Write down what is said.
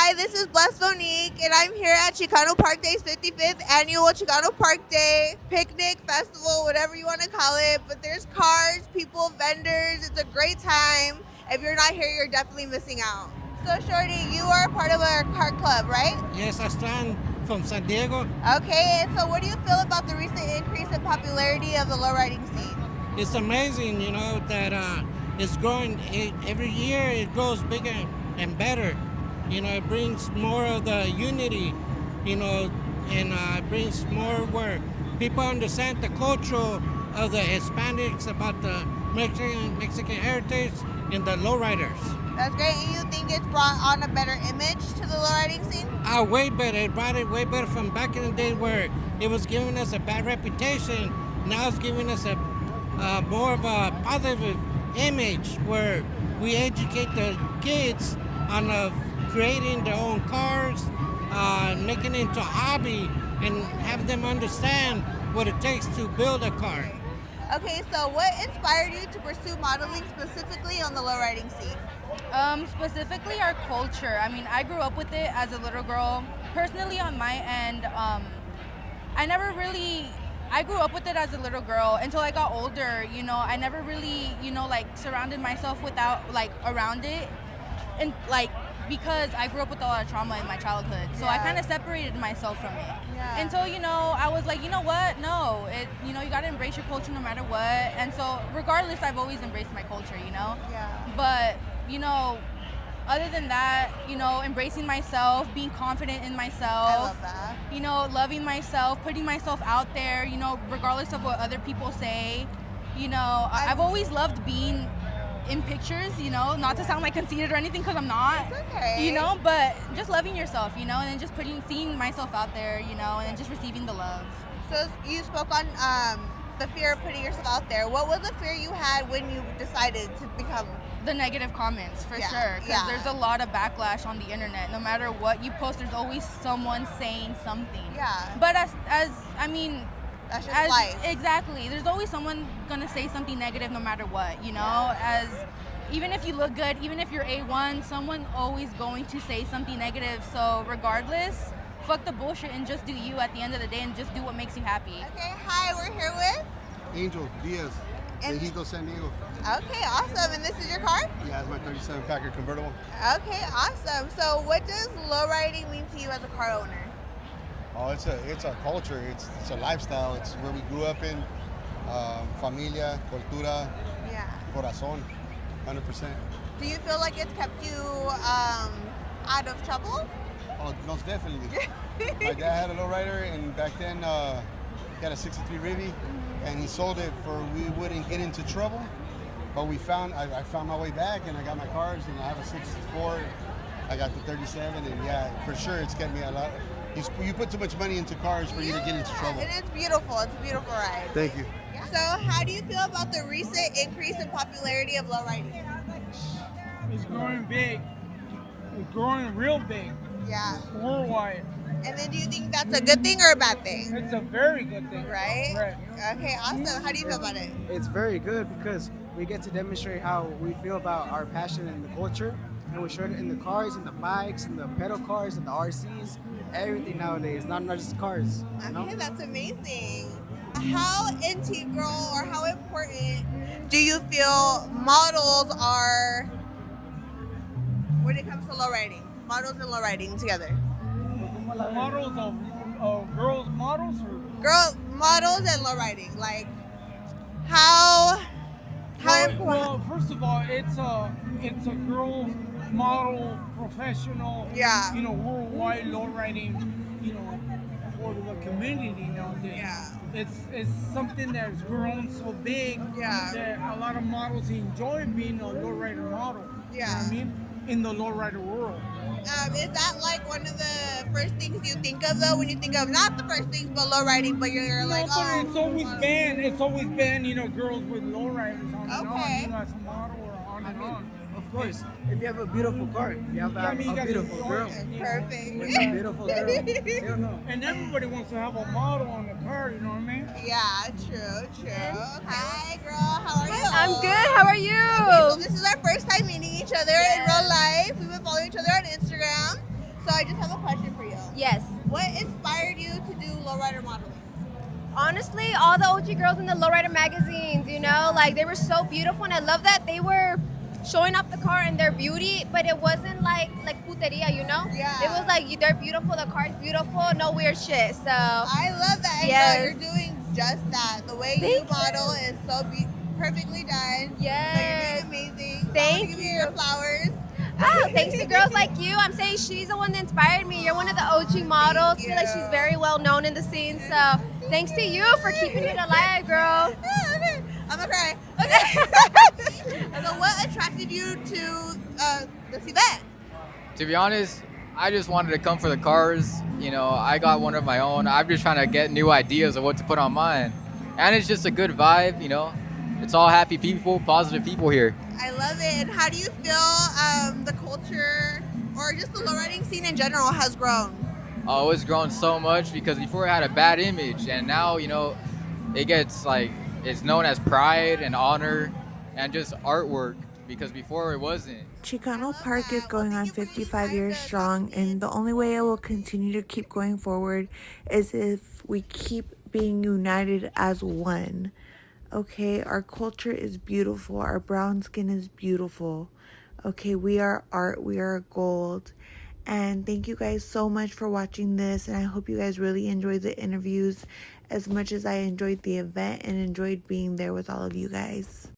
Hi, this is Blessed.Monique, and I'm here at Chicano Park Day's 55th annual Chicano Park Day picnic festival, whatever you want to call it. But there's cars, people, vendors. It's a great time. If you're not here, you're definitely missing out. So, Shorty, you are a part of our car club, right? Yes, I stand from San Diego. Okay, and so what do you feel about the recent increase in popularity of the lowriding scene? It's amazing, that it's growing every year. It grows bigger and better. It brings more of the unity, and it brings more where people understand the culture of the Hispanics about the Mexican heritage and the lowriders. That's great. And you think it's brought on a better image to the lowriding scene? Way better. It brought it way better from back in the day where it was giving us a bad reputation. Now it's giving us a more of a positive image where we educate the kids on creating their own cars, making it into a hobby, and have them understand what it takes to build a car. Okay, so what inspired you to pursue modeling specifically on the lowriding scene? Specifically our culture. I mean, I grew up with it as a little girl. Personally, on my end, I grew up with it as a little girl until I got older. I never really, surrounded myself around it. And because I grew up with a lot of trauma in my childhood. So I kind of separated myself from it. Yeah. And so, I was like, you know what? No, you got to embrace your culture no matter what. And so regardless, I've always embraced my culture, Yeah. But, other than that, embracing myself, being confident in myself. I love that. Loving myself, putting myself out there, regardless of what other people say. I've always loved being in pictures, not to sound like conceited or anything, because I'm not. It's okay. But just loving yourself, and then just seeing myself out there, and then just receiving the love. So you spoke on the fear of putting yourself out there. What was the fear you had when you decided to become? The negative comments, for sure, because Yeah. there's a lot of backlash on the internet. No matter what you post, there's always someone saying something. Yeah. But as That's just life. exactly, there's always someone gonna say something negative, no matter what. As even if you look good, even if you're A1, someone always going to say something negative. So regardless, fuck the bullshit and just do you at the end of the day, and just do what makes you happy. Okay, hi, we're here with? Angel Diaz, And- Mexico, San Diego. Okay, awesome. And this is your car? Yeah, it's my 37 Packard convertible. Okay, awesome. So what does lowriding mean to you as a car owner? Oh, it's our culture. It's a lifestyle. It's where we grew up in. Familia, cultura, Yeah. corazón, 100%. Do you feel like it's kept you out of trouble? Oh, most definitely. My dad had a lowrider, and back then he had a 63 Rivy, and he sold it for we wouldn't get into trouble. But I found my way back, and I got my cars, and I have a 64. I got the 37, and yeah, for sure it's kept me a lot. You put too much money into cars for you to get into trouble. And it's beautiful. It's a beautiful ride. Thank you. So how do you feel about the recent increase in popularity of lowriding? It's growing big. It's growing real big Yeah. worldwide. And then do you think that's a good thing or a bad thing? It's a very good thing. Right? Right. Okay, awesome. How do you feel about it? It's very good because we get to demonstrate how we feel about our passion in the culture, and we show it in the cars and the bikes and the pedal cars and the RCs, everything nowadays, not just cars. Okay, that's amazing. How integral or how important do you feel models are when it comes to lowriding? Models and lowriding together. Models of girls models or Girl models and lowriding. Like how important? well, first of all, it's a girl model professional. Yeah. Worldwide lowriding. For the community nowadays. Yeah. It's something that's grown so big Yeah. that a lot of models enjoy being a lowrider model. You know Yeah. what I mean? In the lowrider world. Is that like one of the first things you think of though when you think of not the first things but lowriding, but you're like, No, but oh, it's always been girls with lowriders on and Okay. on, as a model or on and on. Of course, if you have a beautiful car, you have Yeah, I mean, you a got beautiful the- girl. perfect. With a beautiful girl. You don't know. And everybody wants to have a model on the car, you know what I mean? Yeah, true. Hi, girl. How are you? I'm good. How are you? Okay, so this is our first time meeting each other in real life. We've been following each other on Instagram. Honestly, all the OG girls in the lowrider magazines, you know, like they were so beautiful, and I love that they were showing off the car and their beauty, but it wasn't like puteria, you know? Yeah. It was like they're beautiful, the car's beautiful, no weird shit. So I love that. And Yes. girl, you're doing just that. The way you Thank model is so perfectly done. Yes. So you're doing amazing. So I Thank want to give you you. your flowers. Oh, thanks to girls like you. I'm saying she's the one that inspired me. You're one of the OG models. I feel like she's very well known in the scene. So thanks to you for keeping it alive, girl. I'm gonna cry. Okay. So what attracted you to this event? To be honest, I just wanted to come for the cars. You know, I got one of my own. I'm just trying to get new ideas of what to put on mine. And it's just a good vibe, you know. It's all happy people, positive people here. I love it. And how do you feel the culture or just the lowriding scene in general has grown? Oh, it's grown so much because before it had a bad image, and now, you know, it gets like, it's known as pride and honor and just artwork, because before it wasn't. Chicano Park is going on 55 years strong, and the only way it will continue to keep going forward is if we keep being united as one. Okay, our culture is beautiful. Our brown skin is beautiful. Okay, we are art. We are gold. And thank you guys so much for watching this. And I hope you guys really enjoyed the interviews as much as I enjoyed the event and enjoyed being there with all of you guys.